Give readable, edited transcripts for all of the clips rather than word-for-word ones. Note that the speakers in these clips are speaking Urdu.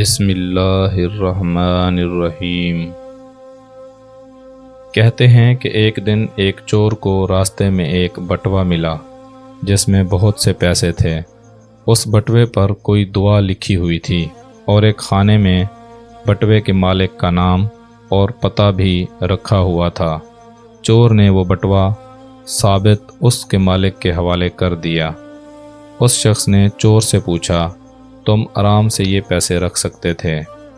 بسم اللہ الرحمن الرحیم۔ کہتے ہیں کہ ایک دن ایک چور کو راستے میں ایک بٹوا ملا جس میں بہت سے پیسے تھے۔ اس بٹوے پر کوئی دعا لکھی ہوئی تھی اور ایک خانے میں بٹوے کے مالک کا نام اور پتہ بھی رکھا ہوا تھا۔ چور نے وہ بٹوا ثابت اس کے مالک کے حوالے کر دیا۔ اس شخص نے چور سے پوچھا، تم آرام سے یہ پیسے رکھ سکتے تھے،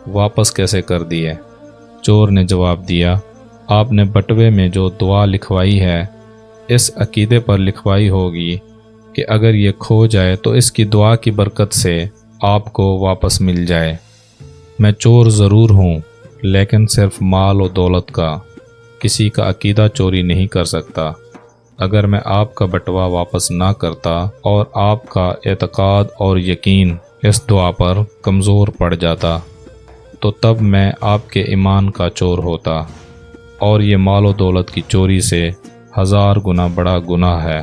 واپس کیسے کر دیے؟ چور نے جواب دیا، آپ نے بٹوے میں جو دعا لکھوائی ہے اس عقیدے پر لکھوائی ہوگی کہ اگر یہ کھو جائے تو اس کی دعا کی برکت سے آپ کو واپس مل جائے۔ میں چور ضرور ہوں لیکن صرف مال و دولت کا، کسی کا عقیدہ چوری نہیں کر سکتا۔ اگر میں آپ کا بٹوا واپس نہ کرتا اور آپ کا اعتقاد اور یقین اس دعا پر کمزور پڑ جاتا تو تب میں آپ کے ایمان کا چور ہوتا، اور یہ مال و دولت کی چوری سے 1000 گنا بڑا گناہ ہے۔